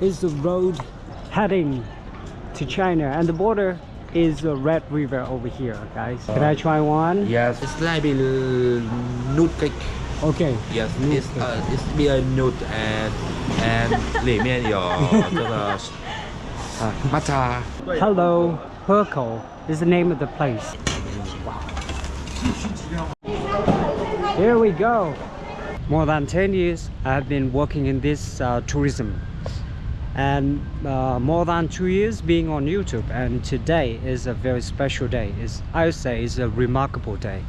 is the road heading to China, and the border is the Red River over here, guys. Can I try one? Yes, it's like a nut cake. Okay. Yes, it's be a nut and lemon your matcha. Hello, Hekou is the name of the place. Here we go. More than 10 years I've been working in this tourism, and more than 2 years being on YouTube, and today is a very special day. I would say it's a remarkable day,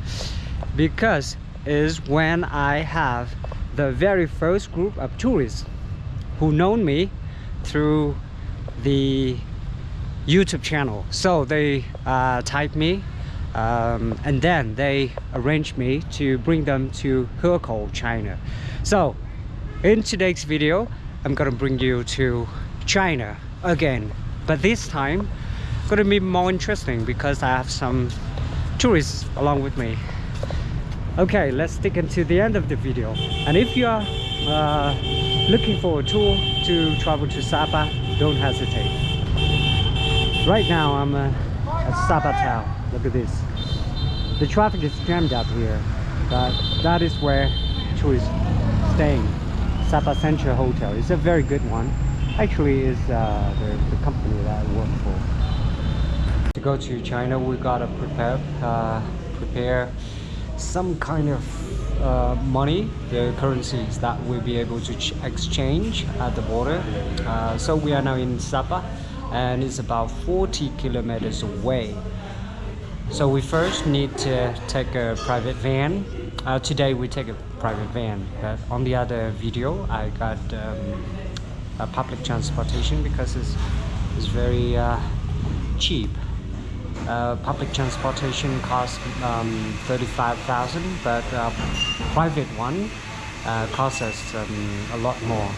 because is when I have the very first group of tourists who known me through the YouTube channel. So they type me and then they arranged me to bring them to Hekou, China. So in today's video I'm gonna bring you to China again, but this time gonna be more interesting because I have some tourists along with me. Okay, let's stick until the end of the video. And if you are looking for a tour to travel to Sapa, don't hesitate. Right now I'm at Sapa town. Look at this. The traffic is jammed up here, but that is where tourists staying. Sapa Central Hotel. It's a very good one. Actually, it's the company that I work for. To go to China, we gotta prepare some kind of money, the currencies that we'll be able to exchange at the border. So we are now in Sapa, and it's about 40 kilometers away. So we first need to take a private van. Today we take a private van, but on the other video I got a public transportation because it's very cheap. Public transportation costs 35,000, but private one costs us a lot more.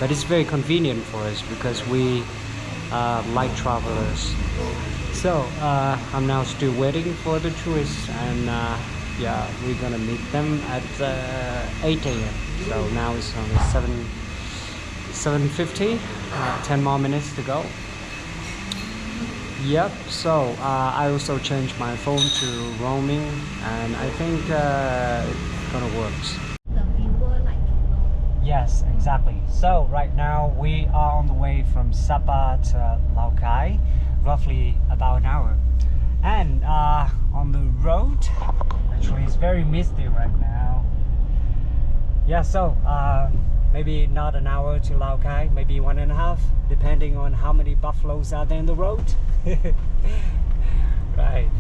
But it's very convenient for us because we like travelers. So I'm now still waiting for the tourists, and yeah, we're gonna meet them at 8 a.m. So now it's only 7:50, 10 more minutes to go. Yep, so I also changed my phone to roaming, and I think it's gonna work. Yes, exactly. So right now we are on the way from Sapa to 𝐊𝐶𝐾, roughly about an hour. And on the road, actually it's very misty right now. Yeah, so maybe not an hour to 𝐊𝐶𝐾, maybe 1.5, depending on how many buffaloes are there in the road. Right.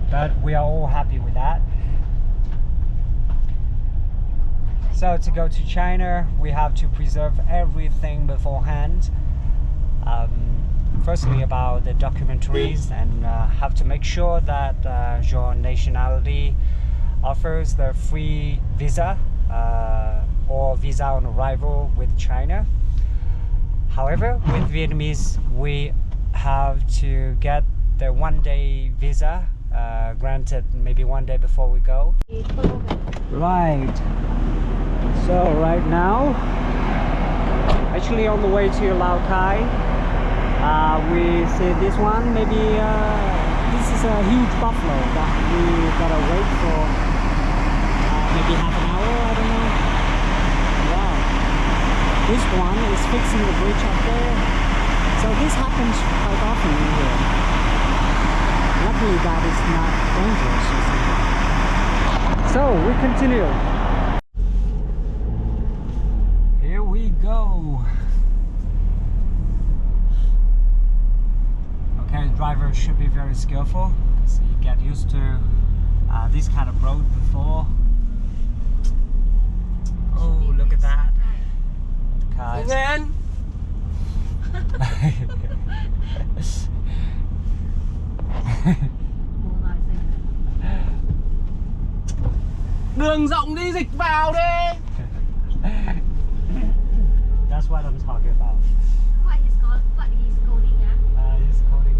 But we are all happy with that. So to go to China, we have to preserve everything beforehand. Firstly, about the documentaries, and have to make sure that your nationality offers the free visa or visa on arrival with China. However, with Vietnamese, we have to get the one-day visa granted maybe one day before we go. Right. So right now, actually on the way to 𝐊𝐶𝐾, we see this one. Maybe this is a huge buffalo that we gotta wait for maybe half an hour, I don't know. Wow. This one is fixing the bridge up there. So this happens quite often in here. Luckily that is not dangerous, you see. So we continue. Here we go. Okay, the driver should be very skillful because he get used to this kind of road before. Oh, look at that. Cars. Đường rộng đi, dịch vào đi. That's what I'm talking about. What he's coding, He's coding.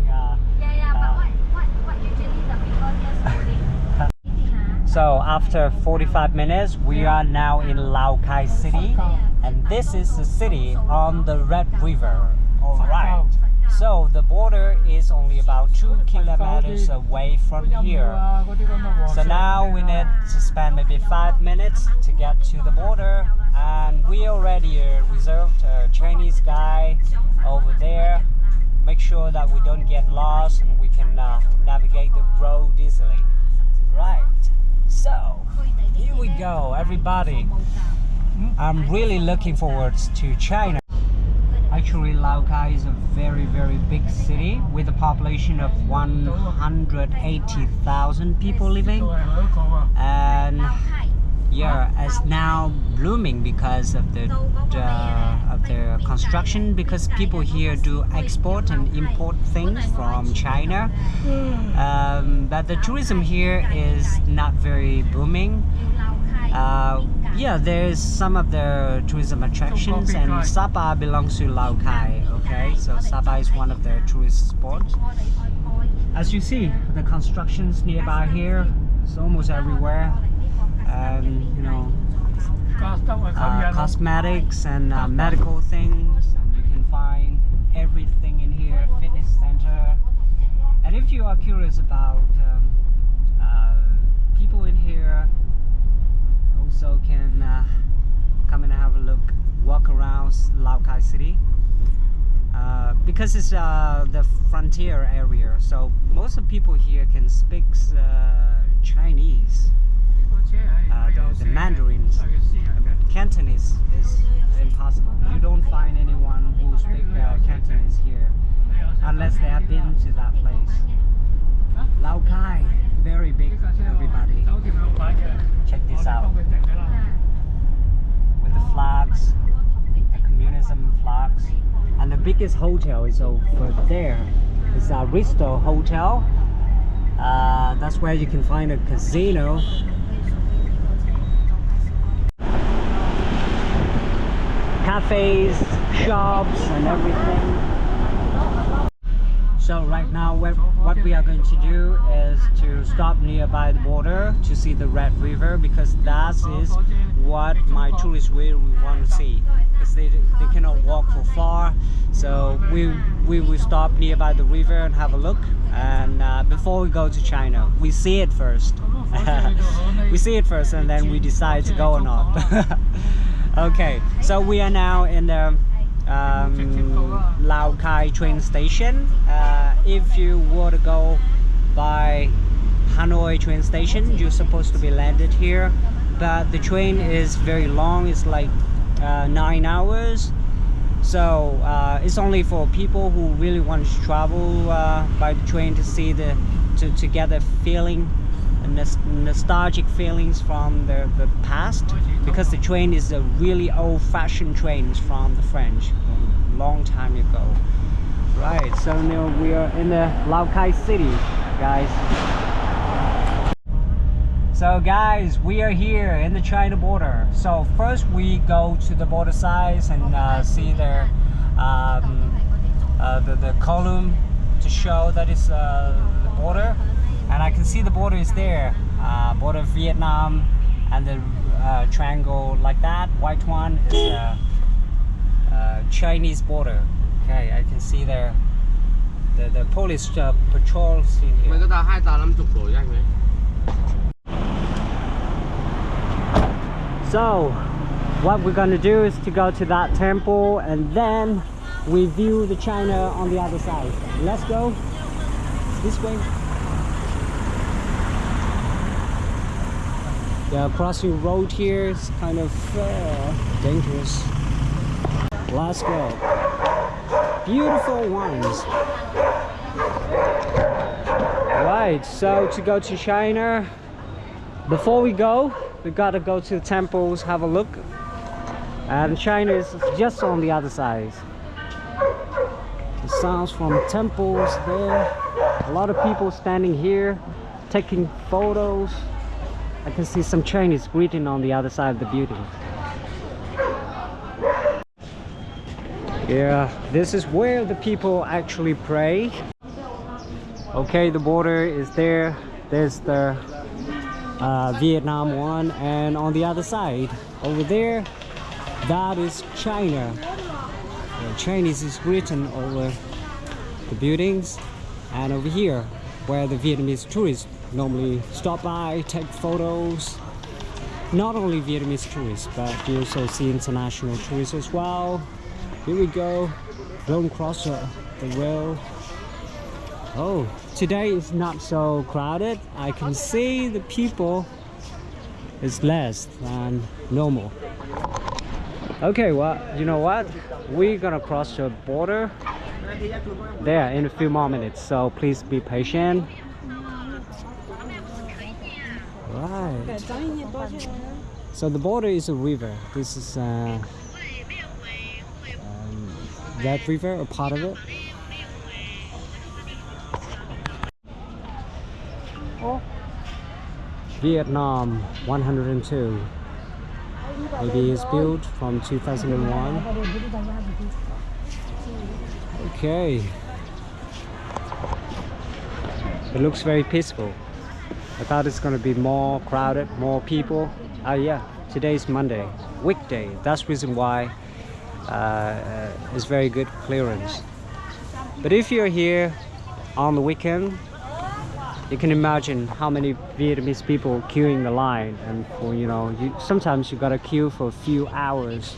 but what usually the people here coding? So after 45 minutes, we are now in 𝐊𝐶𝐾 city, and this is the city on the Red River. All right. So the border is only about 2 kilometers away from here. So now we need to spend maybe 5 minutes to get to the border, and we already reserved a Chinese guy over there. Make sure that we don't get lost and we can navigate the road easily. Right. So here we go, everybody. I'm really looking forward to China. Actually, 𝐊𝐶𝐾 is a very, very big city with a population of 180,000 people living, and yeah, it's now blooming because of the construction. Because people here do export and import things from China, but the tourism here is not very booming. Yeah, there's some of the tourism attractions, and Sapa belongs to 𝐊𝐶𝐾. Okay, so Sapa is one of the tourist spots. As you see, the constructions nearby here is almost everywhere. You know, cosmetics and medical things, and you can find everything in here. Fitness center, and if you are curious about people in here, also can come and have a look, walk around 𝐊𝐶𝐾 city, because it's the frontier area, so most of the people here can speak Chinese. The Mandarins, Cantonese is impossible. You don't find anyone who speaks Cantonese here unless they have been to that place. 𝐊𝐶𝐾, very big, everybody. Check this out. With the flags, the communism flags. And the biggest hotel is over there. It's a Risto Hotel. That's where you can find a casino. Cafes, shops, and everything. So right now what we are going to do is to stop nearby the border to see the Red River, because that is what my tourists really want to see, because they cannot walk for far. So we will stop nearby the river and have a look, and before we go to China, we see it first. We see it first and then we decide to go or not. Okay, so we are now in the 𝐊𝐶𝐾 train station. If you were to go by Hanoi train station, you're supposed to be landed here, but the train is very long. It's like 9 hours, so it's only for people who really want to travel by the train to see to get the feeling, nostalgic feelings from the past, because the train is a really old-fashioned train from the French, a long time ago. Right, so now we are in the 𝐊𝐶𝐾 city, guys. So guys, we are here in the China border. So first we go to the border sides and see the column to show that it's the border. And I can see the border is there, border of Vietnam, and the triangle like that, white one is Chinese border. Okay, I can see there the police patrols in here. So what we're gonna do is to go to that temple, and then we view the China on the other side. Let's go this way. The crossing road here is kind of dangerous. Let's go. Beautiful ones. Right, so to go to China, before we go, we gotta go to the temples, have a look. And China is just on the other side. The sounds from temples there. A lot of people standing here, taking photos. I can see some Chinese greeting on the other side of the building. Yeah, this is where the people actually pray. Okay, the border is there. There's the Vietnam one, and on the other side, over there, That is China. Chinese is written over the buildings, and over here where the Vietnamese tourists normally stop by, take photos. Not only Vietnamese tourists, but you also see international tourists as well. Here we go. Don't cross the rail. Oh, today is not so crowded. I can see the people is less than normal. Okay, well, you know what? We're gonna cross the border there in a few more minutes, so please be patient. Right. So the border is a river. This is that river, a part of it. Vietnam 102. Maybe it's built from 2001. Okay. It looks very peaceful. I thought it's gonna be more crowded, more people. Yeah, today's Monday, weekday. That's the reason why it's very good clearance. But if you're here on the weekend, you can imagine how many Vietnamese people queuing the line, and for sometimes you gotta queue for a few hours.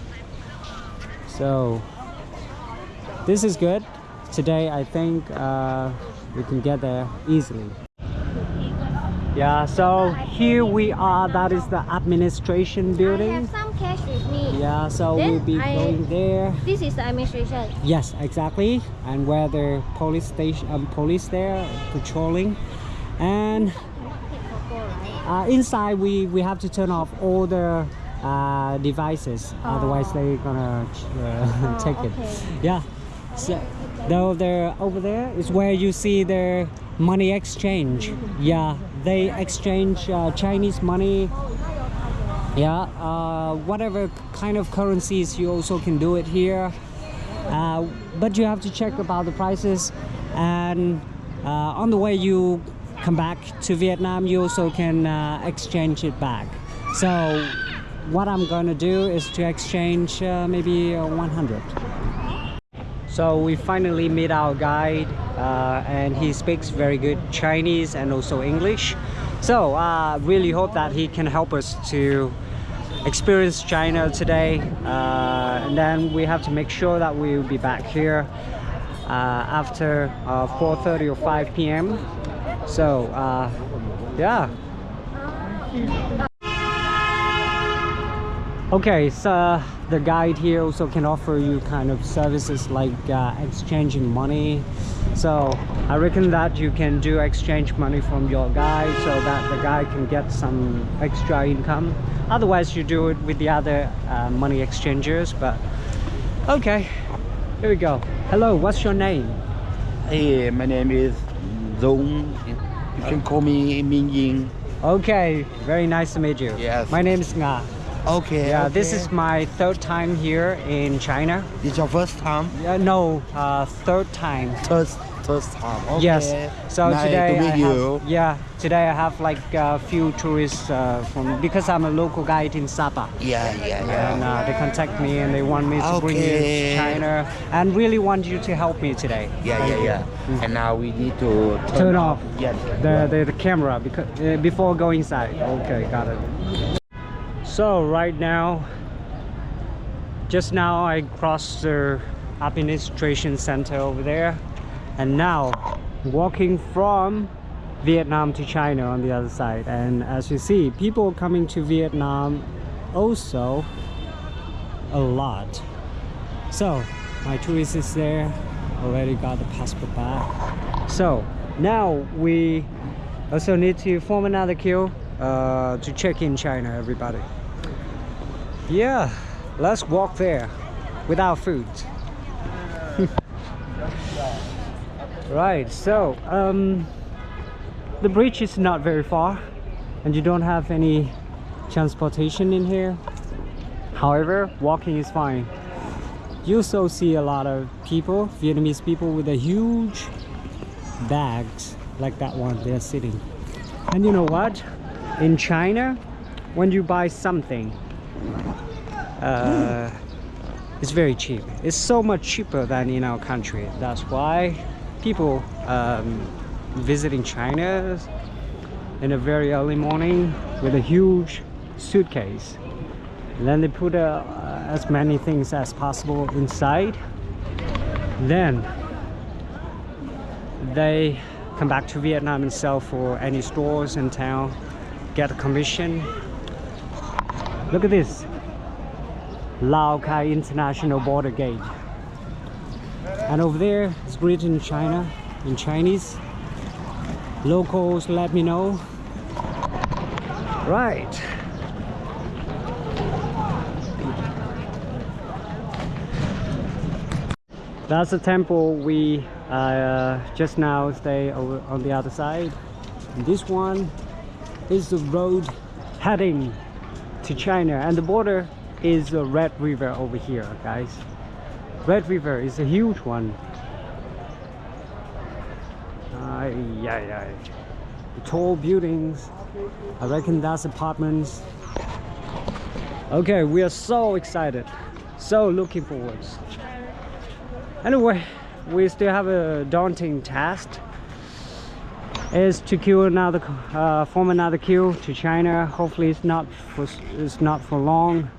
So this is good. Today I think we can get there easily. Yeah, so here we are. That is the administration building. I have some cash with me. Yeah, so Then we'll be going there. This is the administration. Yes, exactly. And where the police station, police there patrolling. And inside we have to turn off all the devices, otherwise they're gonna take it. Yeah. So over there is where you see their money exchange. Yeah, they exchange Chinese money. Yeah, whatever kind of currencies, you also can do it here. But you have to check about the prices, and on the way you come back to Vietnam, you also can exchange it back. So what I'm gonna do is to exchange maybe 100. So we finally meet our guide, and he speaks very good Chinese and also English. So I really hope that he can help us to experience China today, and then we have to make sure that we will be back here after 4:30 or 5 p.m. So yeah. Okay, so the guide here also can offer you kind of services like exchanging money. So I reckon that you can do exchange money from your guide so that the guy can get some extra income. Otherwise you do it with the other money exchangers. But okay, here we go. Hello, what's your name? Hey, my name is Dung. You can call me Minh Ying. Okay, very nice to meet you. Yes. My name is Nga. Okay. Yeah, okay. this is my third time here in China. It's your first time? No, third time. First time. Okay. Yes. So nice today to meet you. today I have like a few tourists because I'm a local guide in Sapa. Yeah. And they contact me and they want me to bring you to China and really want you to help me today. Yeah. And now we need to Turn off yes. the camera because before going inside. Okay, got it. So right now, just now I crossed the administration center over there, and now walking from Vietnam to China on the other side. And as you see, people coming to Vietnam also a lot. So my tourist is there, already got the passport back. So now we also need to form another queue to check in China, everybody. Yeah, let's walk there without food. Right, so the bridge is not very far and you don't have any transportation in here. However, walking is fine. You also see a lot of people, Vietnamese people with a huge bags like that one they're sitting. And you know what? In China, when you buy something, it's very cheap. It's so much cheaper than in our country. That's why people visiting China in a very early morning with a huge suitcase. And then they put as many things as possible inside. Then they come back to Vietnam and sell for any stores in town, get a commission. Look at this, 𝐊𝐶𝐘𝐒 International Border Gate. And over there it's written in China, in Chinese. Locals, let me know. Right. That's the temple we just now stay over on the other side. And this one is the road heading to China, and the border is the Red River over here, guys. Red River is a huge one. Yeah. Tall buildings. I reckon that's apartments. Okay, we are so excited, so looking forward. Anyway, we still have a daunting task. Is to queue another, form another queue to China. Hopefully it's not for long.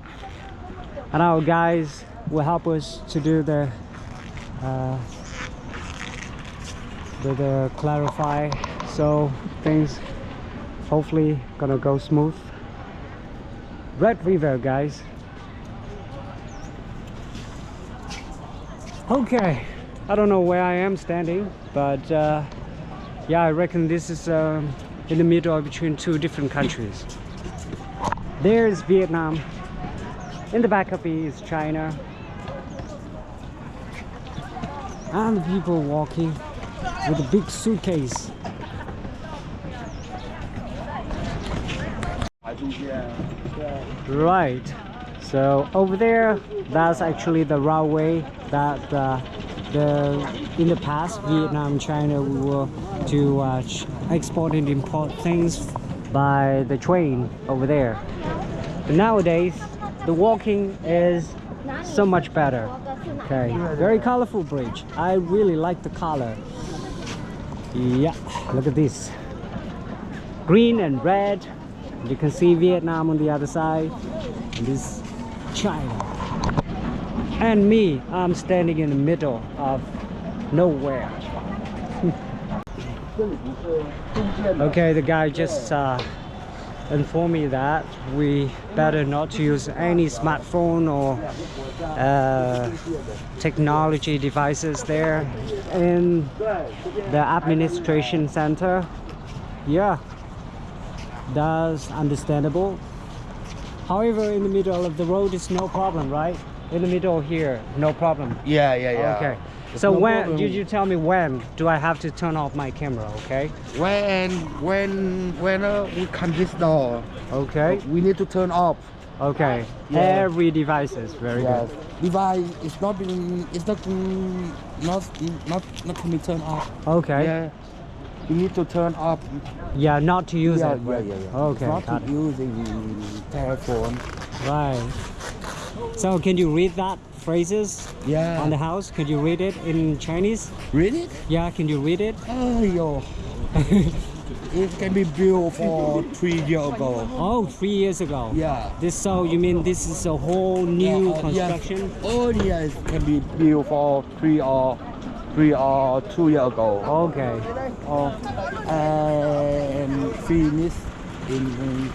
And our guys will help us to do the clarify, so things hopefully gonna go smooth. Red River, guys. Okay, I don't know where I am standing, but yeah, I reckon this is in the middle between two different countries. There's Vietnam. In the back of me is China. And the people walking with a big suitcase. Right, so over there, that's actually the railway that in the past, Vietnam and China were to export and import things by the train over there. But nowadays, the walking is so much better. Okay, very colorful bridge. I really like the color. Yeah, look at this. Green and red. You can see Vietnam on the other side. And this China. And me, I'm standing in the middle of nowhere. Okay, the guy just informed me that we better not to use any smartphone or technology devices there in the administration center. Yeah, that's understandable. However, in the middle of the road is no problem, right? In the middle here, no problem. Yeah. Okay. So no when problem. did you tell me when do I have to turn off my camera? Okay. When we come this door, Okay. we need to turn off. Okay. Yeah. Every devices. Very Yes. good. Device is not being, it's not can be turned off. Okay. Yeah. You need to turn off. Yeah, not to use it. Yeah. Okay. Not Got to it. using telephone. Right. So can you read that phrases Yeah. on the house? Could you read it in Chinese? Read it? Yeah, can you read it? Oh, yo. It can be built for 3 years ago. Oh, 3 years ago. Yeah. This, so you mean this is a whole new Yeah, construction? Yes. Oh, yes, can be built for 3 or 2 years ago. Okay. And finished in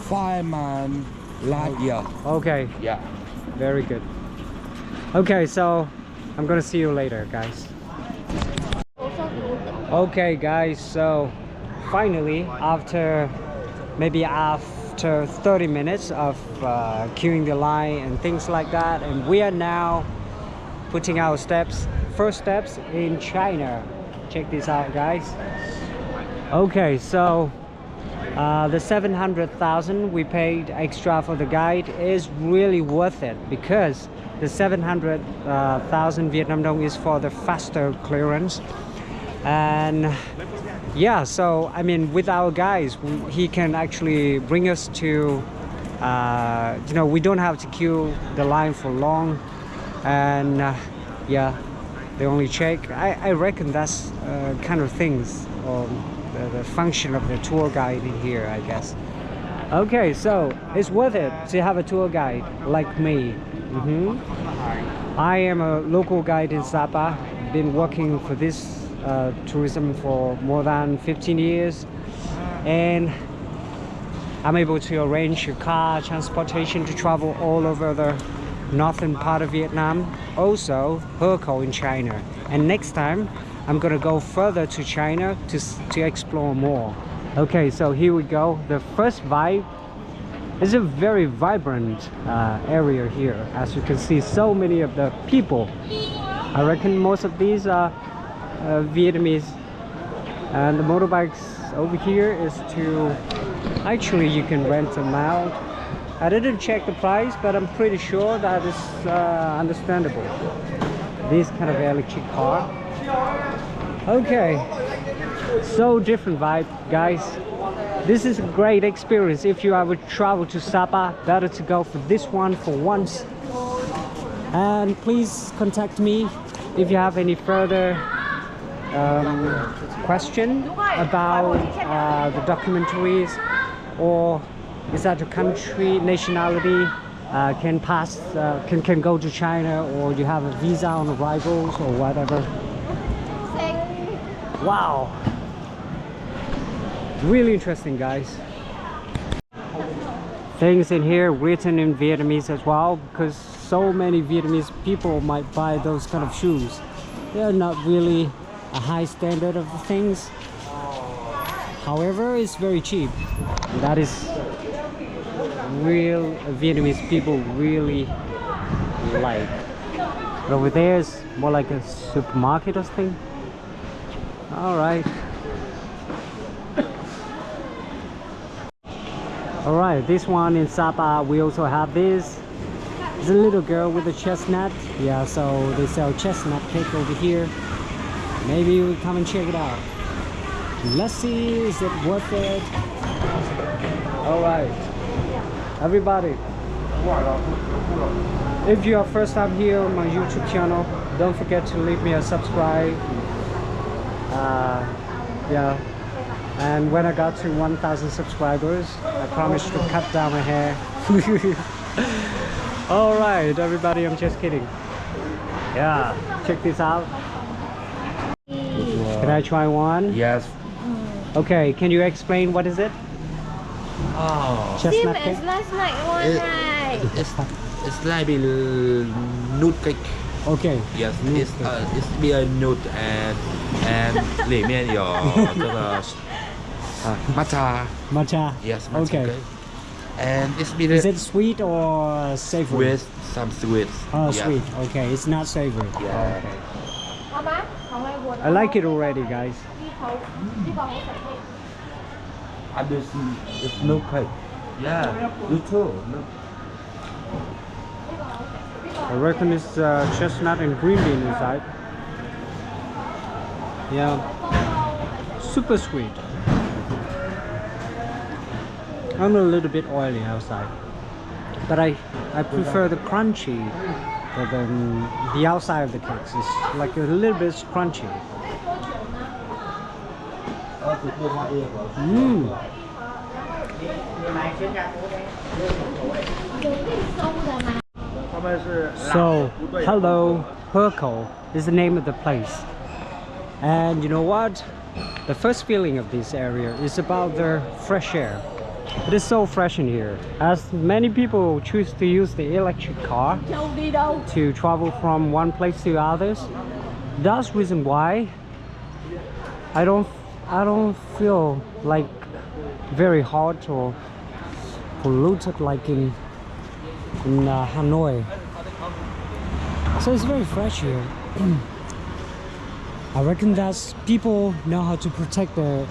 5 months last year. Okay. Yeah. Very good. Okay, so I'm gonna see you later, guys. Okay, guys, so finally, after 30 minutes of queuing the line and things like that, and we are now putting our first steps in China. Check this out, guys. Okay, so the 700,000 we paid extra for the guide is really worth it, because the 700,000 Vietnam dong is for the faster clearance. And yeah, so I mean, with our guys, he can actually bring us to you know, we don't have to queue the line for long, and yeah, they only check. I reckon that's kind of things, or the function of the tour guide in here, I guess. Okay, so it's worth it to have a tour guide like me. I am a local guide in Sapa. Been working for this tourism for more than 15 years, and I'm able to arrange a car transportation to travel all over the northern part of Vietnam, also Hekou in China. And next time I'm gonna go further to China to explore more. Okay, so here we go. The first vibe is a very vibrant area here. As you can see, so many of the people. I reckon most of these are Vietnamese, and the motorbikes over here is to actually you can rent them out. I didn't check the price, but I'm pretty sure that is understandable. This kind of electric car. Okay, so different vibe, guys. This is a great experience. If you ever travel to Sapa, better to go for this one for once. And please contact me if you have any further question about the documentaries, or is that a country nationality can pass can go to China, or you have a visa on arrivals or whatever. Wow, really interesting, guys. Things in here written in Vietnamese as well, because so many Vietnamese people might buy those kind of shoes. They're not really a high standard of the things, however it's very cheap. That is real Vietnamese people really like. But over there is more like a supermarket or thing. All right. All right, this one in Sapa, we also have this. It's a little girl with a chestnut. Yeah, so they sell chestnut cake over here. Maybe we come and check it out. Let's see, is it worth it? All right, everybody. If you are first time here on my YouTube channel, don't forget to leave me a subscribe. Yeah, and when I got to 1,000 subscribers, I promised to cut down my hair. All right, everybody, I'm just kidding. Yeah, check this out. Can I try one? Yes. Okay, can you explain what is it? Oh. Same Chestnut as cake? last night one, right? It's like a nut cake. Okay. Yes, it's be a nut and 𝐊𝐵𝐴 matcha. Matcha? Yes, matcha Okay. cake. And it's be Is it sweet or savory? with some sweets. Oh, Yeah. sweet. Okay, it's not savory. Yeah. Okay. I like it already, guys. And this is no cake. Yeah. You too. No. I reckon it's chestnut and green bean inside. Yeah, super sweet. I'm a little bit oily outside, but I prefer the crunchy. The outside of the cakes is like a little bit crunchy. So, hello, Hekou is the name of the place. And you know what? The first feeling of this area is about the fresh air. It is so fresh in here, as many people choose to use the electric car to travel from one place to others. That's the reason why I don't feel like very hot or polluted like in Hanoi. So it's very fresh here. I reckon that people know how to protect the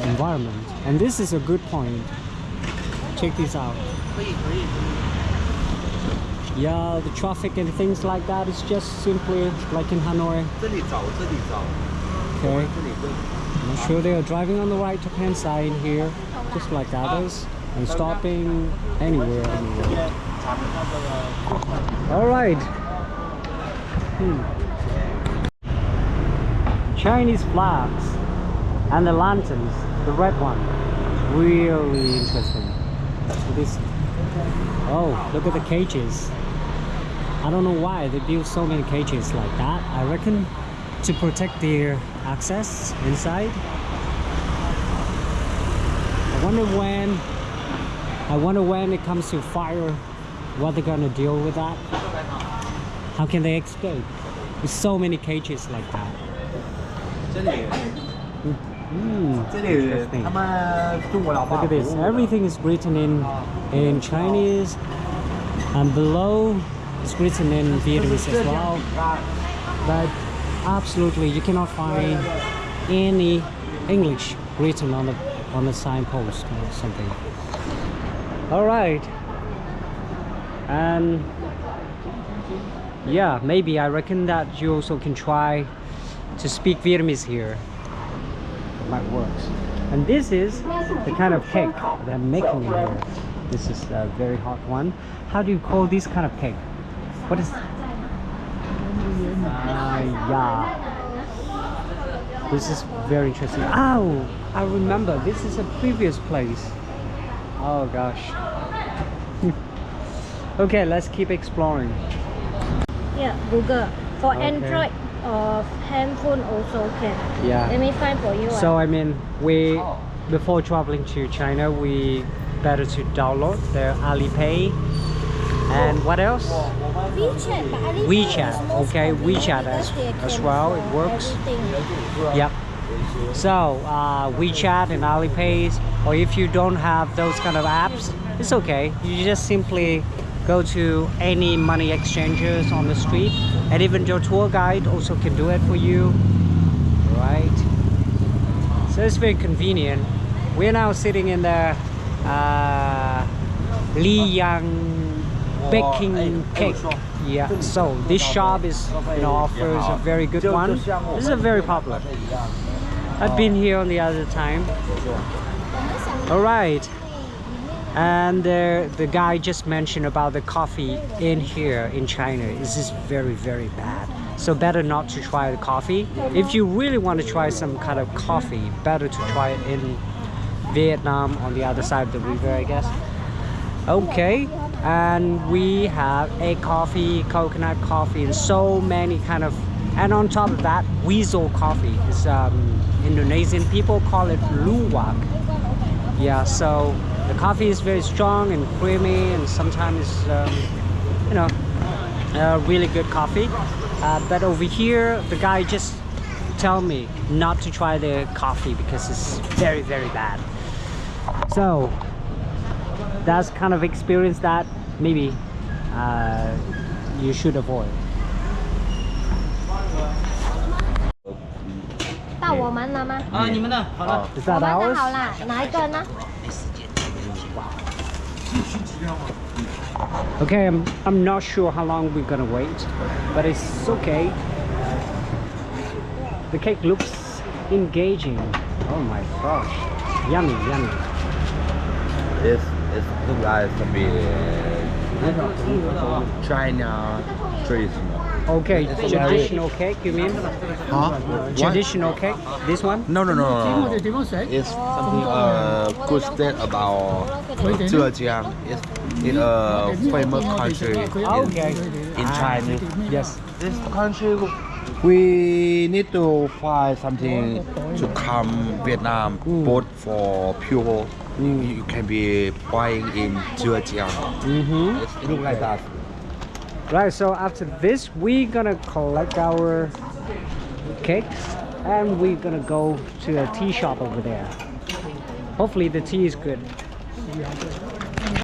environment, and this is a good point. Check this out. Yeah, the traffic and things like that is just simply like in Hanoi. Okay, I'm sure they are driving on the right hand side here, just like others. and stopping anywhere. All right. Chinese flags and the lanterns, the red one, really interesting. This, oh, look at the cages. I don't know why they build so many cages like that. I reckon to protect their access inside. I wonder when it comes to fire, what they're gonna deal with that. How can they escape with so many cages like that? Interesting. Look at this. Everything is written in Chinese, and below it's written in Vietnamese as well. But absolutely, you cannot find any English written on the signpost or something. All right, and yeah, maybe I reckon that you also can try to speak Vietnamese here. It might work. And this is the kind of cake they're making in here. This is a very hot one. How do you call this kind of cake? What is? Yeah. This is very interesting. Oh, I remember. This is a previous place. Oh gosh. Okay, let's keep exploring. Yeah, Google. For Okay. Android or handphone also can. Yeah. Let me find for you. So I mean, before traveling to China, we better to download the Alipay. And what else? WeChat. But Alipay WeChat. is most Okay, convenient WeChat because they as can well. put It works. everything. Yep. So WeChat and Alipay, or if you don't have those kind of apps, it's okay. You just simply go to any money exchangers on the street, and even your tour guide also can do it for you, right? So it's very convenient. We're now sitting in the 𝐿𝐼 baking cake. Yeah, so this shop is, offers a very good one. This is a very popular. I've been here on the other time. All right. And the guy just mentioned about the coffee in here in China is just very, very bad. So better not to try the coffee. If you really want to try some kind of coffee, better to try it in Vietnam on the other side of the river, I guess. Okay, and we have a coffee, coconut coffee, and so many kind of, and on top of that, weasel coffee. It's Indonesian people call it luwak. Yeah, so the coffee is very strong and creamy, and sometimes really good coffee. But over here, the guy just tell me not to try the coffee because it's very, very bad. So that's kind of experience that maybe you should avoid. 到我们了吗？啊，你们的好了。 Is 我 that 们的 ours? 好啦，哪一个呢？ Okay, I'm not sure how long we're gonna wait, but it's okay. The cake looks engaging. Oh my gosh, yummy, yummy. It's look like to be China traditional. Okay, traditional cake, you mean? Huh? Traditional cake? This one? No. It's something good state about 𝐄𝐍𝐉𝐎𝐘. It's a famous country Okay. in China. Yes. This country we need to find something to come Vietnam both for pure. You can be buying in 𝐄𝐍𝐉𝐴. It look like that. Right, so after this, we're gonna collect our cakes and we're gonna go to a tea shop over there. Hopefully the tea is good.